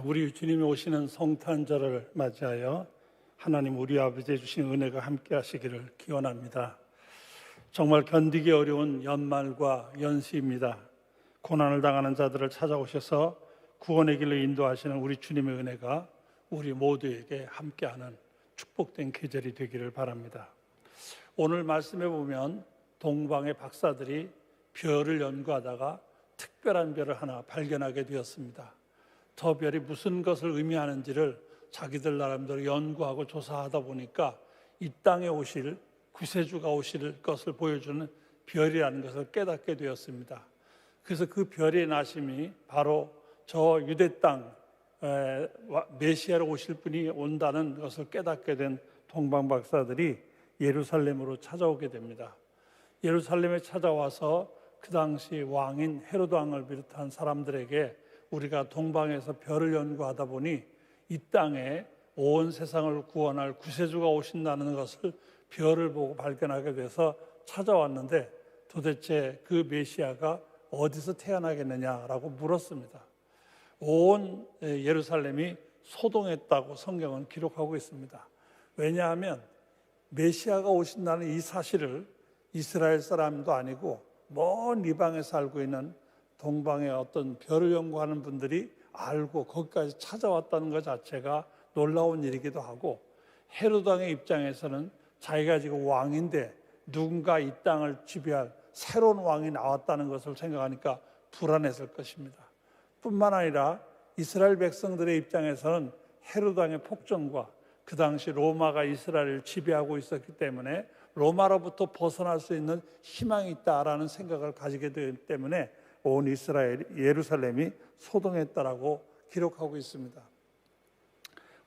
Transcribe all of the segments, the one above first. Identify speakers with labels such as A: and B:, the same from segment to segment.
A: 우리 주님이 오시는 성탄절을 맞이하여 하나님 우리 아버지의 주신 은혜가 함께 하시기를 기원합니다. 정말 견디기 어려운 연말과 연시입니다. 고난을 당하는 자들을 찾아오셔서 구원의 길로 인도하시는 우리 주님의 은혜가 우리 모두에게 함께하는 축복된 계절이 되기를 바랍니다. 오늘 말씀해 보면 동방의 박사들이 별을 연구하다가 특별한 별을 하나 발견하게 되었습니다. 저 별이 무슨 것을 의미하는지를 자기들 나름대로 연구하고 조사하다 보니까 이 땅에 오실 구세주가 오실 것을 보여주는 별이라는 것을 깨닫게 되었습니다. 그래서 그 별의 나심이 바로 저 유대 땅 메시아로 오실 분이 온다는 것을 깨닫게 된 동방 박사들이 예루살렘으로 찾아오게 됩니다. 예루살렘에 찾아와서 그 당시 왕인 헤로드 왕을 비롯한 사람들에게 우리가 동방에서 별을 연구하다 보니 이 땅에 온 세상을 구원할 구세주가 오신다는 것을 별을 보고 발견하게 돼서 찾아왔는데 도대체 그 메시아가 어디서 태어나겠느냐라고 물었습니다. 온 예루살렘이 소동했다고 성경은 기록하고 있습니다. 왜냐하면 메시아가 오신다는 이 사실을 이스라엘 사람도 아니고 먼 이방에 살고 있는 동방의 어떤 별을 연구하는 분들이 알고 거기까지 찾아왔다는 것 자체가 놀라운 일이기도 하고, 헤로드 왕의 입장에서는 자기가 지금 왕인데 누군가 이 땅을 지배할 새로운 왕이 나왔다는 것을 생각하니까 불안했을 것입니다. 뿐만 아니라 이스라엘 백성들의 입장에서는 헤로드 왕의 폭정과 그 당시 로마가 이스라엘을 지배하고 있었기 때문에 로마로부터 벗어날 수 있는 희망이 있다라는 생각을 가지게 되기 때문에 온 이스라엘 예루살렘이 소동했다라고 기록하고 있습니다.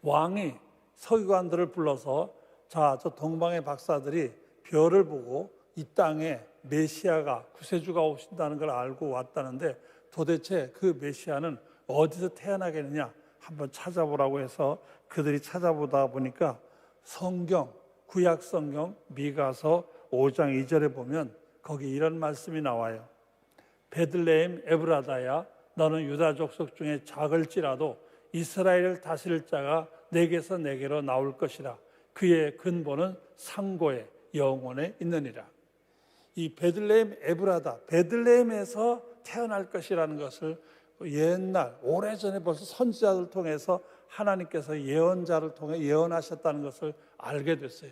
A: 왕이 서기관들을 불러서 저 동방의 박사들이 별을 보고 이 땅에 메시아가 구세주가 오신다는 걸 알고 왔다는데 도대체 그 메시아는 어디서 태어나겠느냐 한번 찾아보라고 해서 그들이 찾아보다 보니까 성경, 구약 성경 미가서 5장 2절에 보면 거기 이런 말씀이 나와요. 베들레헴 에브라다야, 너는 유다 족속 중에 작을지라도 이스라엘을 다스릴 자가 내게서 내게로 나올 것이라. 그의 근본은 상고에 영원에 있느니라. 이 베들레헴 에브라다, 베들레헴에서 태어날 것이라는 것을 옛날 오래전에 벌써 선지자들 통해서 하나님께서 예언자를 통해 예언하셨다는 것을 알게 됐어요.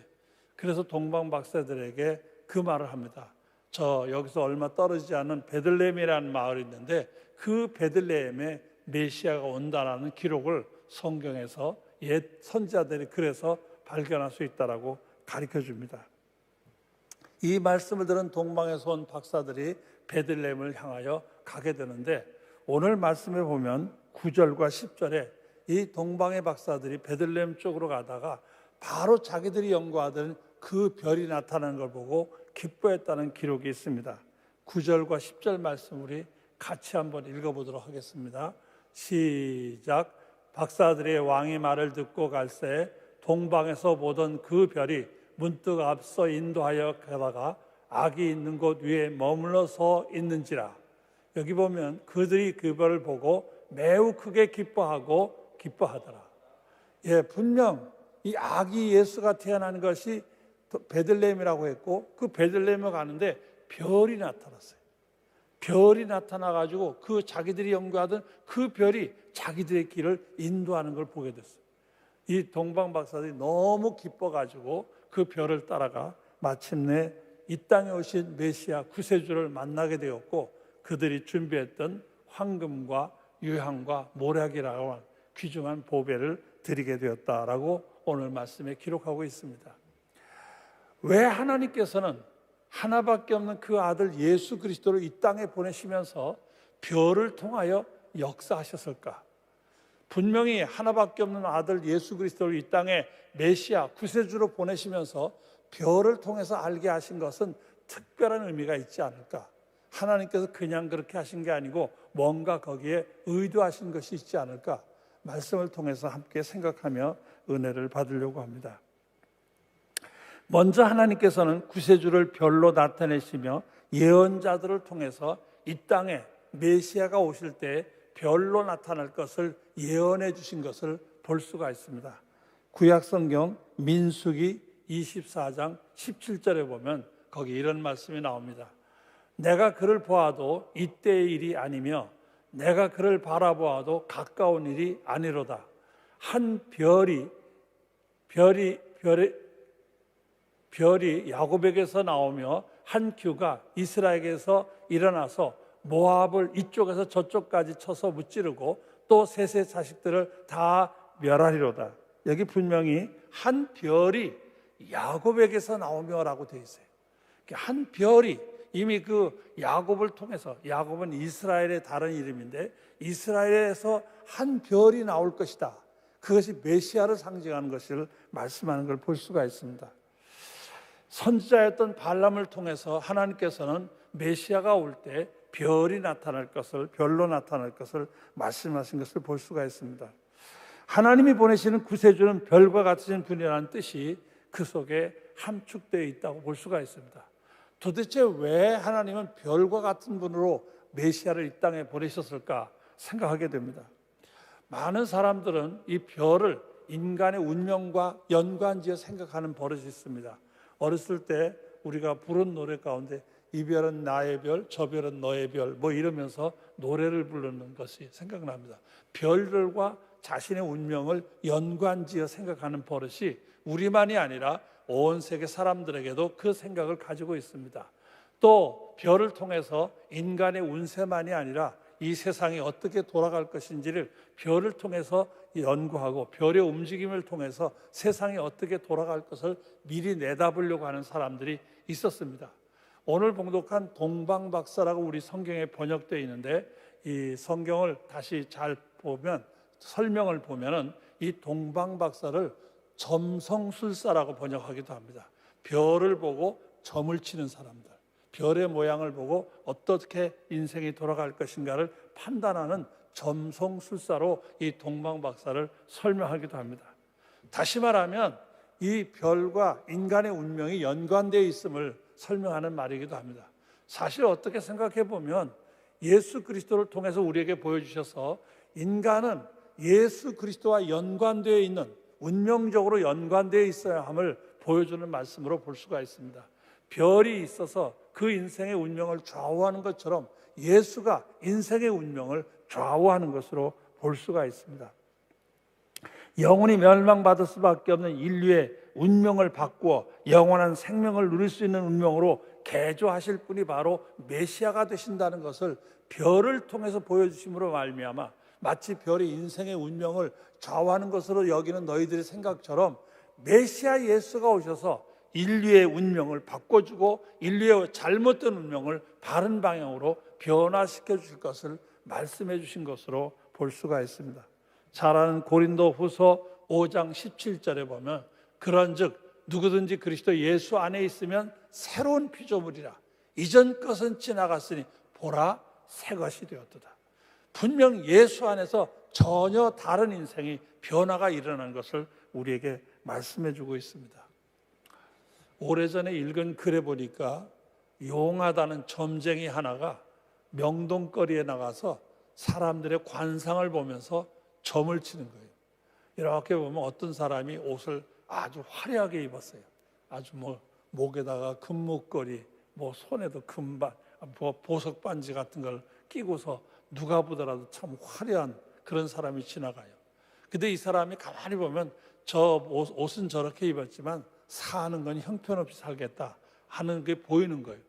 A: 그래서 동방 박사들에게 그 말을 합니다. 저 여기서 얼마 떨어지지 않은 베들레헴이라는 마을이 있는데 그 베들레헴에 메시아가 온다라는 기록을 성경에서 옛 선지자들이 그래서 발견할 수 있다라고 가르쳐 줍니다. 이 말씀을 들은 동방에서 온 박사들이 베들레헴을 향하여 가게 되는데 오늘 말씀에 보면 9절과 10절에 이 동방의 박사들이 베들레헴 쪽으로 가다가 바로 자기들이 연구하던 그 별이 나타나는 걸 보고 기뻐했다는 기록이 있습니다. 9절과 10절 말씀 우리 같이 한번 읽어보도록 하겠습니다. 시작. 박사들의 왕의 말을 듣고 갈새 동방에서 보던 그 별이 문득 앞서 인도하여 가다가 악이 있는 곳 위에 머물러 서 있는지라. 여기 보면 그들이 그 별을 보고 매우 크게 기뻐하더라. 분명 이 아기 예수가 태어나는 것이 베들레헴이라고 했고 그 베들레헴에 가는데 별이 나타났어요. 별이 나타나가지고 그 자기들이 연구하던 그 별이 자기들의 길을 인도하는 걸 보게 됐어요. 이 동방 박사들이 너무 기뻐가지고 그 별을 따라가 마침내 이 땅에 오신 메시아 구세주를 만나게 되었고 그들이 준비했던 황금과 유향과 모략이라고 하는 귀중한 보배를 드리게 되었다라고 오늘 말씀에 기록하고 있습니다. 왜 하나님께서는 하나밖에 없는 그 아들 예수 그리스도를 이 땅에 보내시면서 별을 통하여 역사하셨을까? 분명히 하나밖에 없는 아들 예수 그리스도를 이 땅에 메시아 구세주로 보내시면서 별을 통해서 알게 하신 것은 특별한 의미가 있지 않을까? 하나님께서 그냥 그렇게 하신 게 아니고 뭔가 거기에 의도하신 것이 있지 않을까? 말씀을 통해서 함께 생각하며 은혜를 받으려고 합니다. 먼저 하나님께서는 구세주를 별로 나타내시며 예언자들을 통해서 이 땅에 메시아가 오실 때 별로 나타날 것을 예언해 주신 것을 볼 수가 있습니다. 구약성경 민수기 24장 17절에 보면 거기 이런 말씀이 나옵니다. 내가 그를 보아도 이때의 일이 아니며 내가 그를 바라보아도 가까운 일이 아니로다. 한 별이 야곱에게서 나오며 한 규가 이스라엘에게서 일어나서 모압을 이쪽에서 저쪽까지 쳐서 무찌르고 또 셋의 자식들을 다 멸하리로다. 여기 분명히 한 별이 야곱에게서 나오며라고 되어 있어요. 한 별이 이미 그 야곱을 통해서, 야곱은 이스라엘의 다른 이름인데 이스라엘에서 한 별이 나올 것이다. 그것이 메시아를 상징하는 것을 말씀하는 걸 볼 수가 있습니다. 선지자였던 발람을 통해서 하나님께서는 메시아가 올 때 별이 나타날 것을, 별로 나타날 것을 말씀하신 것을 볼 수가 있습니다. 하나님이 보내시는 구세주는 별과 같으신 분이라는 뜻이 그 속에 함축되어 있다고 볼 수가 있습니다. 도대체 왜 하나님은 별과 같은 분으로 메시아를 이 땅에 보내셨을까 생각하게 됩니다. 많은 사람들은 이 별을 인간의 운명과 연관지어 생각하는 버릇이 있습니다. 어렸을 때 우리가 부른 노래 가운데 이 별은 나의 별, 저 별은 너의 별 뭐 이러면서 노래를 부르는 것이 생각납니다. 별들과 자신의 운명을 연관지어 생각하는 버릇이 우리만이 아니라 온 세계 사람들에게도 그 생각을 가지고 있습니다. 또 별을 통해서 인간의 운세만이 아니라 이 세상이 어떻게 돌아갈 것인지를 별을 통해서 연구하고 별의 움직임을 통해서 세상이 어떻게 돌아갈 것을 미리 내다보려고 하는 사람들이 있었습니다. 오늘 봉독한 동방박사라고 우리 성경에 번역되어 있는데 이 성경을 다시 잘 보면, 설명을 보면은 이 동방박사를 점성술사라고 번역하기도 합니다. 별을 보고 점을 치는 사람들, 별의 모양을 보고 어떻게 인생이 돌아갈 것인가를 판단하는 점성술사로 이 동방박사를 설명하기도 합니다. 다시 말하면 이 별과 인간의 운명이 연관되어 있음을 설명하는 말이기도 합니다. 사실 어떻게 생각해 보면 예수 그리스도를 통해서 우리에게 보여주셔서 인간은 예수 그리스도와 연관되어 있는, 운명적으로 연관되어 있어야 함을 보여주는 말씀으로 볼 수가 있습니다. 별이 있어서 그 인생의 운명을 좌우하는 것처럼 예수가 인생의 운명을 좌우하는 것으로 볼 수가 있습니다. 영원히 멸망받을 수밖에 없는 인류의 운명을 바꾸어 영원한 생명을 누릴 수 있는 운명으로 개조하실 분이 바로 메시아가 되신다는 것을 별을 통해서 보여주심으로 말미암아 마치 별이 인생의 운명을 좌우하는 것으로 여기는 너희들의 생각처럼 메시아 예수가 오셔서 인류의 운명을 바꿔주고 인류의 잘못된 운명을 바른 방향으로 변화시켜 주실 것을 말씀해 주신 것으로 볼 수가 있습니다. 잘 아는 고린도 후서 5장 17절에 보면 그런즉 누구든지 그리스도 예수 안에 있으면 새로운 피조물이라 이전 것은 지나갔으니 보라 새 것이 되었도다. 분명 예수 안에서 전혀 다른 인생이 변화가 일어나는 것을 우리에게 말씀해 주고 있습니다. 오래전에 읽은 글에 보니까 용하다는 점쟁이 하나가 명동거리에 나가서 사람들의 관상을 보면서 점을 치는 거예요. 이렇게 보면 어떤 사람이 옷을 아주 화려하게 입었어요. 아주 목에다가 금목걸이, 손에도 금반, 보석 반지 같은 걸 끼고서 누가 보더라도 참 화려한 그런 사람이 지나가요. 근데 이 사람이 가만히 보면 저 옷은 저렇게 입었지만 사는 건 형편없이 살겠다 하는 게 보이는 거예요.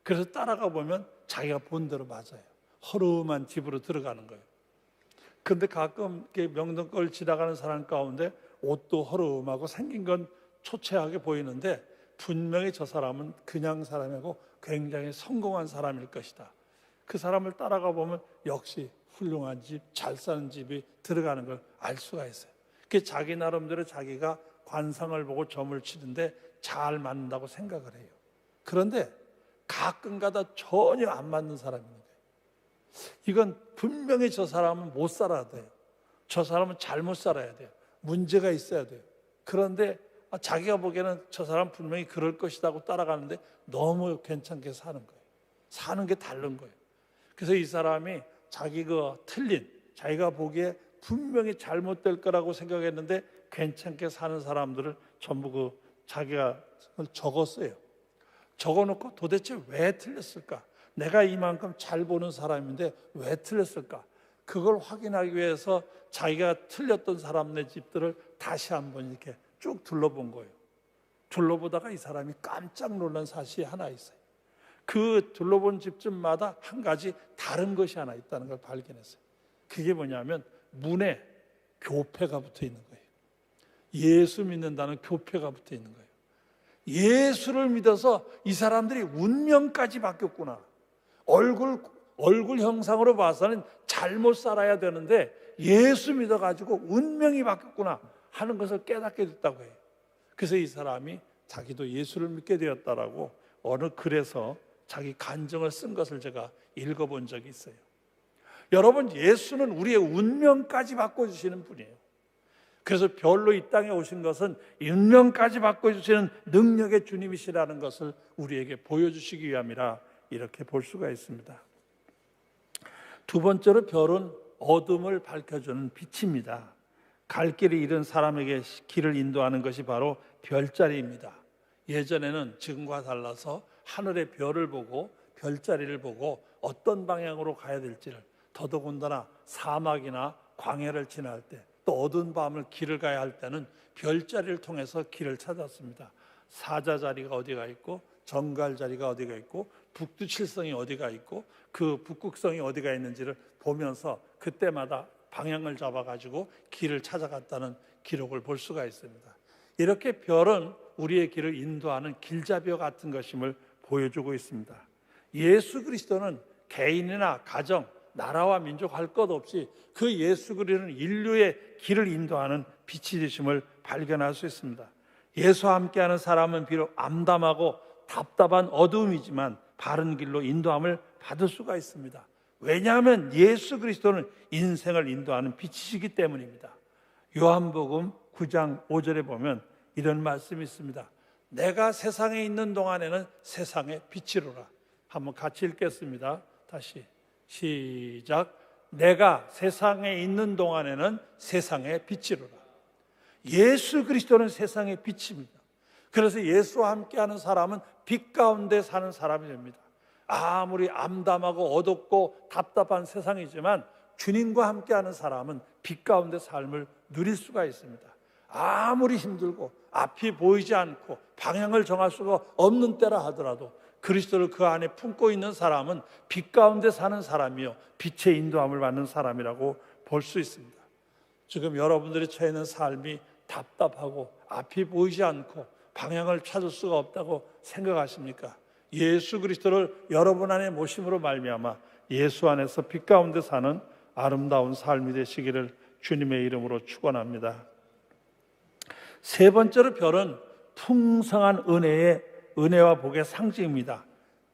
A: 그래서 따라가 보면 자기가 본 대로 맞아요. 허름한 집으로 들어가는 거예요. 그런데 가끔 명동걸 지나가는 사람 가운데 옷도 허름하고 생긴 건 초췌하게 보이는데 분명히 저 사람은 그냥 사람이고 굉장히 성공한 사람일 것이다. 그 사람을 따라가 보면 역시 훌륭한 집, 잘 사는 집이 들어가는 걸 알 수가 있어요. 그게 자기 나름대로 자기가 관상을 보고 점을 치는데 잘 맞는다고 생각을 해요. 그런데 가끔가다 전혀 안 맞는 사람이 있는 거예요. 이건 분명히 저 사람은 못 살아야 돼요. 저 사람은 잘못 살아야 돼요. 문제가 있어야 돼요. 그런데 자기가 보기에는 저 사람 분명히 그럴 것이다 고 따라가는데 너무 괜찮게 사는 거예요. 사는 게 다른 거예요. 그래서 이 사람이 자기 틀린 자기가 보기에 분명히 잘못될 거라고 생각했는데 괜찮게 사는 사람들을 전부 자기가 적었어요. 적어놓고 도대체 왜 틀렸을까? 내가 이만큼 잘 보는 사람인데 왜 틀렸을까? 그걸 확인하기 위해서 자기가 틀렸던 사람네 집들을 다시 한번 이렇게 쭉 둘러본 거예요. 둘러보다가 이 사람이 깜짝 놀란 사실이 하나 있어요. 그 둘러본 집집마다 한 가지 다른 것이 하나 있다는 걸 발견했어요. 그게 뭐냐면 문에 교패가 붙어 있는 거예요. 예수 믿는다는 교패가 붙어 있는 거예요. 예수를 믿어서 이 사람들이 운명까지 바뀌었구나. 얼굴 형상으로 봐서는 잘못 살아야 되는데 예수 믿어가지고 운명이 바뀌었구나 하는 것을 깨닫게 됐다고 해요. 그래서 이 사람이 자기도 예수를 믿게 되었다라고 어느 글에서 자기 간증을 쓴 것을 제가 읽어본 적이 있어요. 여러분, 예수는 우리의 운명까지 바꿔주시는 분이에요. 그래서 별로 이 땅에 오신 것은 운명까지 바꿔주시는 능력의 주님이시라는 것을 우리에게 보여주시기 위함이라 이렇게 볼 수가 있습니다. 두 번째로 별은 어둠을 밝혀주는 빛입니다. 갈 길을 잃은 사람에게 길을 인도하는 것이 바로 별자리입니다. 예전에는 지금과 달라서 하늘의 별을 보고 별자리를 보고 어떤 방향으로 가야 될지를, 더더군다나 사막이나 광야를 지날 때 또 어두운 밤을 길을 가야 할 때는 별자리를 통해서 길을 찾았습니다. 사자자리가 어디가 있고 정갈자리가 어디가 있고 북두칠성이 어디가 있고 그 북극성이 어디가 있는지를 보면서 그때마다 방향을 잡아가지고 길을 찾아갔다는 기록을 볼 수가 있습니다. 이렇게 별은 우리의 길을 인도하는 길잡이와 같은 것임을 보여주고 있습니다. 예수 그리스도는 개인이나 가정, 나라와 민족 할 것 없이 그 예수 그리스도는 인류의 길을 인도하는 빛이 되심을 발견할 수 있습니다. 예수와 함께하는 사람은 비록 암담하고 답답한 어두움이지만 바른 길로 인도함을 받을 수가 있습니다. 왜냐하면 예수 그리스도는 인생을 인도하는 빛이시기 때문입니다. 요한복음 9장 5절에 보면 이런 말씀이 있습니다. 내가 세상에 있는 동안에는 세상의 빛이로라. 한번 같이 읽겠습니다. 다시 시작. 내가 세상에 있는 동안에는 세상의 빛이로라. 예수 그리스도는 세상의 빛입니다. 그래서 예수와 함께하는 사람은 빛 가운데 사는 사람이 됩니다. 아무리 암담하고 어둡고 답답한 세상이지만 주님과 함께하는 사람은 빛 가운데 삶을 누릴 수가 있습니다. 아무리 힘들고 앞이 보이지 않고 방향을 정할 수가 없는 때라 하더라도 그리스도를 그 안에 품고 있는 사람은 빛 가운데 사는 사람이요 빛의 인도함을 받는 사람이라고 볼 수 있습니다. 지금 여러분들이 처해 있는 삶이 답답하고 앞이 보이지 않고 방향을 찾을 수가 없다고 생각하십니까? 예수 그리스도를 여러분 안에 모심으로 말미암아 예수 안에서 빛 가운데 사는 아름다운 삶이 되시기를 주님의 이름으로 축원합니다. 세 번째로 별은 풍성한 은혜와 복의 상징입니다.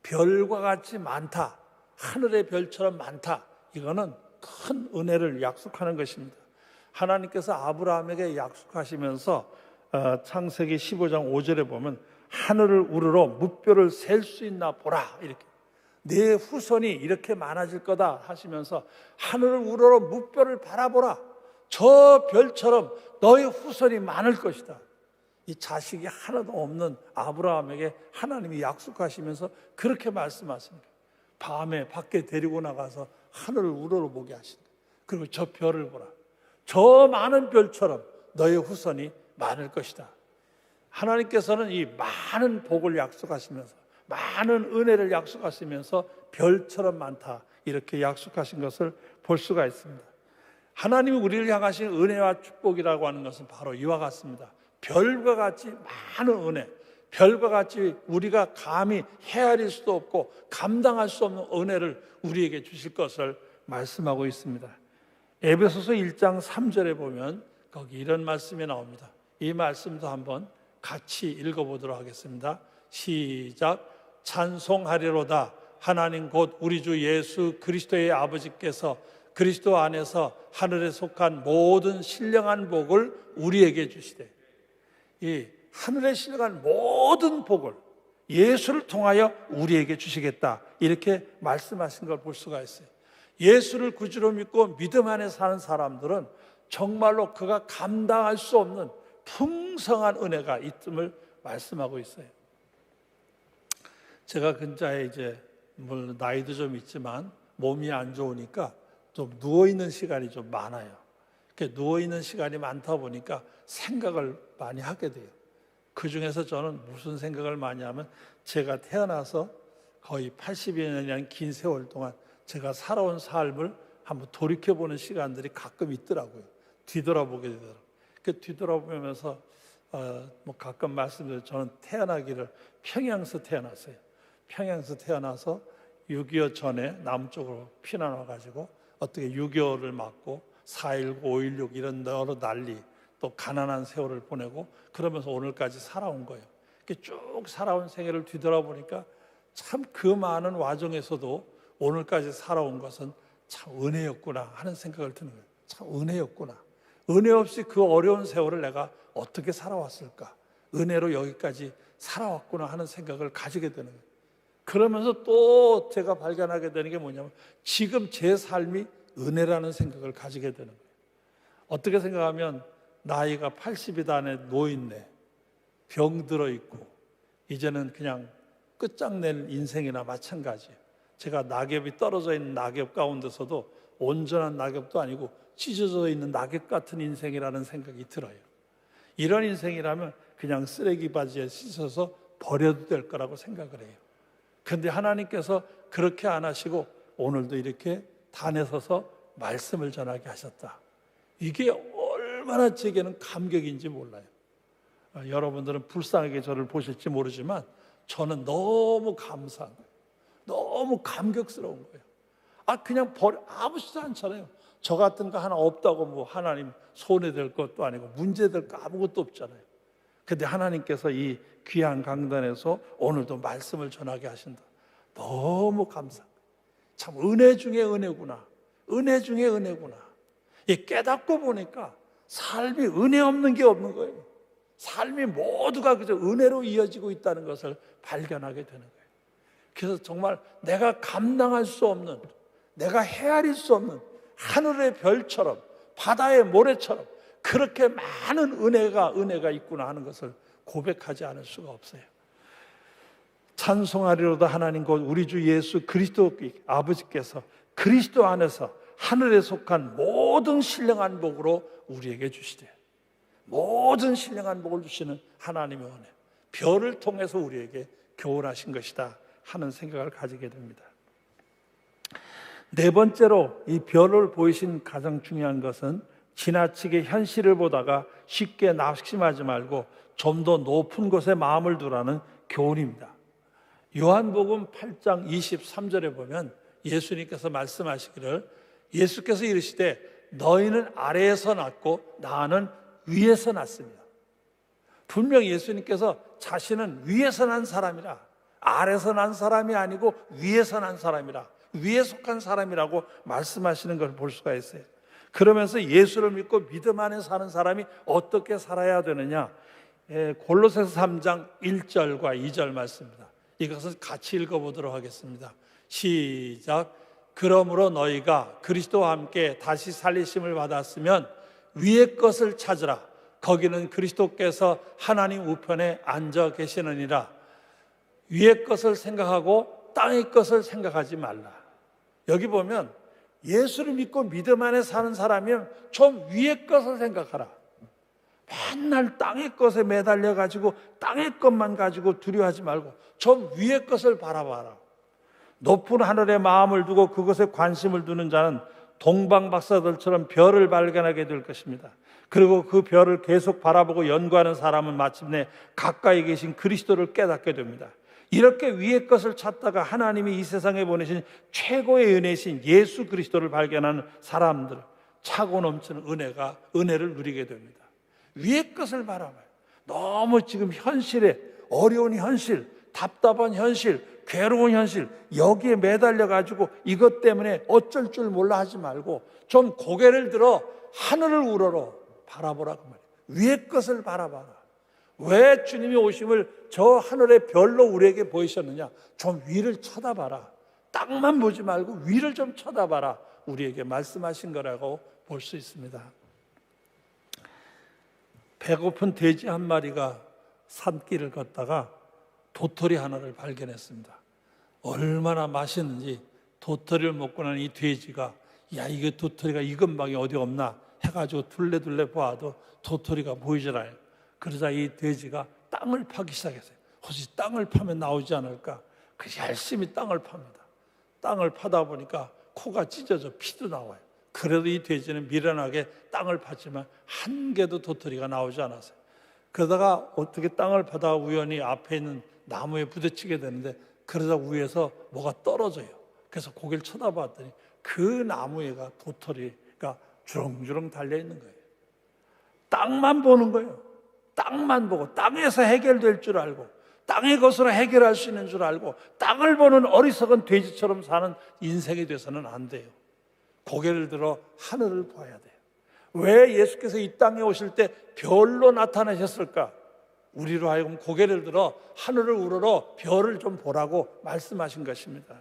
A: 별과 같이 많다, 하늘의 별처럼 많다, 이거는 큰 은혜를 약속하는 것입니다. 하나님께서 아브라함에게 약속하시면서 창세기 15장 5절에 보면 하늘을 우러러 무뼈를 셀 수 있나 보라, 이렇게 내 후손이 이렇게 많아질 거다 하시면서 하늘을 우러러 무뼈를 바라보라, 저 별처럼 너의 후손이 많을 것이다. 이 자식이 하나도 없는 아브라함에게 하나님이 약속하시면서 그렇게 말씀하십니다. 밤에 밖에 데리고 나가서 하늘을 우러러보게 하신다. 그리고 저 별을 보라, 저 많은 별처럼 너의 후손이 많을 것이다. 하나님께서는 이 많은 복을 약속하시면서 많은 은혜를 약속하시면서 별처럼 많다 이렇게 약속하신 것을 볼 수가 있습니다. 하나님이 우리를 향하신 은혜와 축복이라고 하는 것은 바로 이와 같습니다. 별과 같이 많은 은혜, 별과 같이 우리가 감히 헤아릴 수도 없고 감당할 수 없는 은혜를 우리에게 주실 것을 말씀하고 있습니다. 에베소서 1장 3절에 보면 거기 이런 말씀이 나옵니다. 이 말씀도 한번 같이 읽어보도록 하겠습니다. 시작. 찬송하리로다. 하나님 곧 우리 주 예수 그리스도의 아버지께서 그리스도 안에서 하늘에 속한 모든 신령한 복을 우리에게 주시되, 이 하늘에 신령한 모든 복을 예수를 통하여 우리에게 주시겠다 이렇게 말씀하신 걸 볼 수가 있어요. 예수를 구주로 믿고 믿음 안에 사는 사람들은 정말로 그가 감당할 수 없는 풍성한 은혜가 있음을 말씀하고 있어요. 제가 근자에 이제 물론 나이도 좀 있지만 몸이 안 좋으니까 좀 누워있는 시간이 좀 많아요. 이렇게 누워있는 시간이 많다 보니까 생각을 많이 하게 돼요. 그 중에서 저는 무슨 생각을 많이 하면 제가 태어나서 거의 80여 년이라는 긴 세월 동안 제가 살아온 삶을 한번 돌이켜보는 시간들이 가끔 있더라고요. 뒤돌아보게 되더라고요. 그 뒤돌아보면서 가끔 말씀드려요. 저는 태어나기를 평양에서 태어났어요. 평양에서 태어나서 6.25 전에 남쪽으로 피난 와가지고 어떻게 6.25를 맞고 4.19, 5.16 이런 여러 난리 또 가난한 세월을 보내고 그러면서 오늘까지 살아온 거예요. 이렇게 쭉 살아온 생애를 뒤돌아보니까 참 그 많은 와중에서도 오늘까지 살아온 것은 참 은혜였구나 하는 생각을 드는 거예요. 참 은혜였구나. 은혜 없이 그 어려운 세월을 내가 어떻게 살아왔을까? 은혜로 여기까지 살아왔구나 하는 생각을 가지게 되는 거예요. 그러면서 또 제가 발견하게 되는 게 뭐냐면 지금 제 삶이 은혜라는 생각을 가지게 되는 거예요. 어떻게 생각하면 나이가 80이 다 된 노인네, 병들어 있고 이제는 그냥 끝장낼 인생이나 마찬가지예요. 제가 낙엽이 떨어져 있는 낙엽 가운데서도 온전한 낙엽도 아니고 찢어져 있는 낙엽 같은 인생이라는 생각이 들어요. 이런 인생이라면 그냥 쓰레기 바지에 씻어서 버려도 될 거라고 생각을 해요. 그런데 하나님께서 그렇게 안 하시고 오늘도 이렇게 단에 서서 말씀을 전하게 하셨다. 이게 얼마나 제게는 감격인지 몰라요. 여러분들은 불쌍하게 저를 보실지 모르지만 저는 너무 감사한 거예요. 너무 감격스러운 거예요. 그냥 아무렇지도 않잖아요. 저 같은 거 하나 없다고 뭐 하나님 손해될 것도 아니고 문제될 거 아무것도 없잖아요. 그런데 하나님께서 이 귀한 강단에서 오늘도 말씀을 전하게 하신다. 너무 감사합니다. 참 은혜 중에 은혜구나. 은혜 중에 은혜구나. 깨닫고 보니까 삶이 은혜 없는 게 없는 거예요. 삶이 모두가 그저 은혜로 이어지고 있다는 것을 발견하게 되는 거예요. 그래서 정말 내가 감당할 수 없는, 내가 헤아릴 수 없는 하늘의 별처럼 바다의 모래처럼 그렇게 많은 은혜가 있구나 하는 것을 고백하지 않을 수가 없어요. 찬송하리로다 하나님 곧 우리 주 예수 그리스도 아버지께서 그리스도 안에서 하늘에 속한 모든 신령한 복으로 우리에게 주시되 모든 신령한 복을 주시는 하나님의 은혜, 별을 통해서 우리에게 교훈하신 것이다 하는 생각을 가지게 됩니다. 네 번째로 이 별을 보이신 가장 중요한 것은 지나치게 현실을 보다가 쉽게 낙심하지 말고 좀 더 높은 곳에 마음을 두라는 교훈입니다. 요한복음 8장 23절에 보면 예수님께서 말씀하시기를 예수께서 이르시되 너희는 아래에서 났고 나는 위에서 났습니다. 분명히 예수님께서 자신은 위에서 난 사람이라, 아래에서 난 사람이 아니고 위에서 난 사람이라, 위에 속한 사람이라고 말씀하시는 걸 볼 수가 있어요. 그러면서 예수를 믿고 믿음 안에 사는 사람이 어떻게 살아야 되느냐, 골로새서 3장 1절과 2절 말씀입니다. 이것은 같이 읽어보도록 하겠습니다. 시작. 그러므로 너희가 그리스도와 함께 다시 살리심을 받았으면 위의 것을 찾으라. 거기는 그리스도께서 하나님 우편에 앉아 계시느니라. 위의 것을 생각하고 땅의 것을 생각하지 말라. 여기 보면 예수를 믿고 믿음 안에 사는 사람이면 좀 위의 것을 생각하라. 맨날 땅의 것에 매달려 가지고 땅의 것만 가지고 두려워하지 말고 좀 위의 것을 바라봐라. 높은 하늘에 마음을 두고 그것에 관심을 두는 자는 동방박사들처럼 별을 발견하게 될 것입니다. 그리고 그 별을 계속 바라보고 연구하는 사람은 마침내 가까이 계신 그리스도를 깨닫게 됩니다. 이렇게 위의 것을 찾다가 하나님이 이 세상에 보내신 최고의 은혜이신 예수 그리스도를 발견하는 사람들, 차고 넘치는 은혜를 누리게 됩니다. 위의 것을 바라봐요. 너무 지금 현실에 어려운 현실, 답답한 현실, 괴로운 현실 여기에 매달려가지고 이것 때문에 어쩔 줄 몰라 하지 말고 좀 고개를 들어 하늘을 우러러 바라보라고 말이에요. 위의 것을 바라봐라. 왜 주님이 오심을 저 하늘의 별로 우리에게 보이셨느냐? 좀 위를 쳐다봐라. 땅만 보지 말고 위를 좀 쳐다봐라 우리에게 말씀하신 거라고 볼 수 있습니다. 배고픈 돼지 한 마리가 산길을 걷다가 도토리 하나를 발견했습니다. 얼마나 맛있는지 도토리를 먹고 난 이 돼지가 야, 이게 도토리가 이 근방에 어디 없나 해가지고 둘레둘레 봐도 도토리가 보이질 않아요. 그러자 이 돼지가 땅을 파기 시작했어요. 혹시 땅을 파면 나오지 않을까? 그 열심히 땅을 팝니다. 땅을 파다 보니까 코가 찢어져 피도 나와요. 그래도 이 돼지는 미련하게 땅을 팠지만 한 개도 도토리가 나오지 않았어요. 그러다가 어떻게 땅을 파다가 우연히 앞에 있는 나무에 부딪히게 되는데 그러다 위에서 뭐가 떨어져요. 그래서 고개를 쳐다봤더니 그 나무에가 도토리가 주렁주렁 달려있는 거예요. 땅만 보는 거예요. 땅만 보고 땅에서 해결될 줄 알고 땅의 것으로 해결할 수 있는 줄 알고 땅을 보는 어리석은 돼지처럼 사는 인생이 돼서는 안 돼요. 고개를 들어 하늘을 봐야 돼요. 왜 예수께서 이 땅에 오실 때 별로 나타나셨을까? 우리로 하여금 고개를 들어 하늘을 우러러 별을 좀 보라고 말씀하신 것입니다.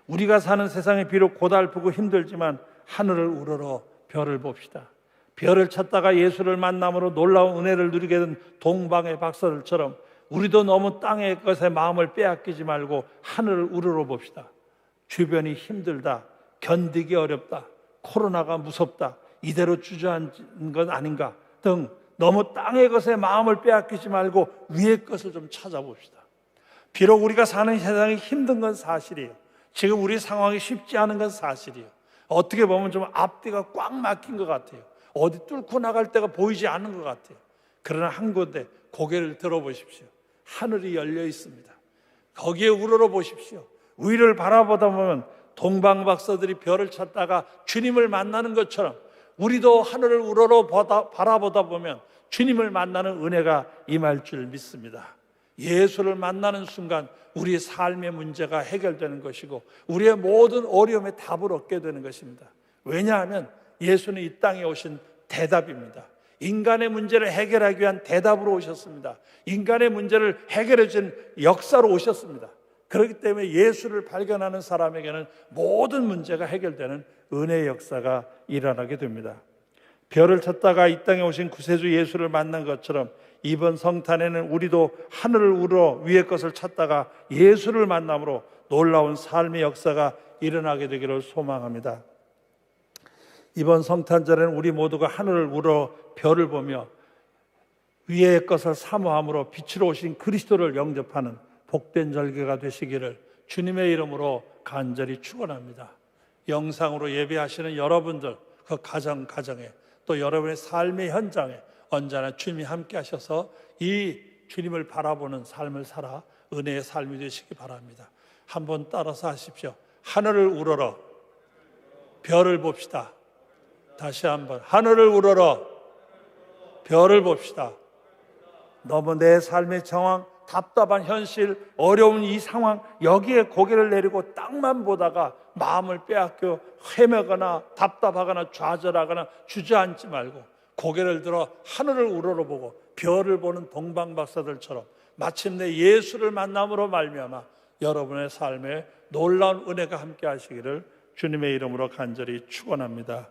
A: 우리가 사는 세상이 비록 고달프고 힘들지만 하늘을 우러러 별을 봅시다. 별을 찾다가 예수를 만남으로 놀라운 은혜를 누리게 된 동방의 박사들처럼 우리도 너무 땅의 것에 마음을 빼앗기지 말고 하늘을 우러러 봅시다. 주변이 힘들다, 견디기 어렵다, 코로나가 무섭다, 이대로 주저앉은 건 아닌가 등 너무 땅의 것에 마음을 빼앗기지 말고 위의 것을 좀 찾아봅시다. 비록 우리가 사는 세상이 힘든 건 사실이에요. 지금 우리 상황이 쉽지 않은 건 사실이에요. 어떻게 보면 좀 앞뒤가 꽉 막힌 것 같아요. 어디 뚫고 나갈 데가 보이지 않는 것 같아요. 그러나 한 군데 고개를 들어보십시오. 하늘이 열려 있습니다. 거기에 우러러 보십시오. 위를 바라보다 보면 동방박사들이 별을 찾다가 주님을 만나는 것처럼 우리도 하늘을 우러러 바라보다 보면 주님을 만나는 은혜가 임할 줄 믿습니다. 예수를 만나는 순간 우리의 삶의 문제가 해결되는 것이고 우리의 모든 어려움의 답을 얻게 되는 것입니다. 왜냐하면 예수는 이 땅에 오신 대답입니다. 인간의 문제를 해결하기 위한 대답으로 오셨습니다. 인간의 문제를 해결해 준 역사로 오셨습니다. 그렇기 때문에 예수를 발견하는 사람에게는 모든 문제가 해결되는 은혜의 역사가 일어나게 됩니다. 별을 찾다가 이 땅에 오신 구세주 예수를 만난 것처럼 이번 성탄에는 우리도 하늘을 우러 위의 것을 찾다가 예수를 만남으로 놀라운 삶의 역사가 일어나게 되기를 소망합니다. 이번 성탄절에는 우리 모두가 하늘을 우러 별을 보며 위의 것을 사모함으로 빛으로 오신 그리스도를 영접하는 복된 절기가 되시기를 주님의 이름으로 간절히 축원합니다. 영상으로 예배하시는 여러분들 그 가정에 또 여러분의 삶의 현장에 언제나 주님이 함께 하셔서 이 주님을 바라보는 삶을 살아 은혜의 삶이 되시기 바랍니다. 한번 따라서 하십시오. 하늘을 우러러 별을 봅시다. 다시 한번 하늘을 우러러 별을 봅시다. 너무 내 삶의 상황, 답답한 현실, 어려운 이 상황 여기에 고개를 내리고 땅만 보다가 마음을 빼앗겨 헤매거나 답답하거나 좌절하거나 주저앉지 말고 고개를 들어 하늘을 우러러보고 별을 보는 동방박사들처럼 마침내 예수를 만남으로 말미암아 여러분의 삶에 놀라운 은혜가 함께 하시기를 주님의 이름으로 간절히 축원합니다.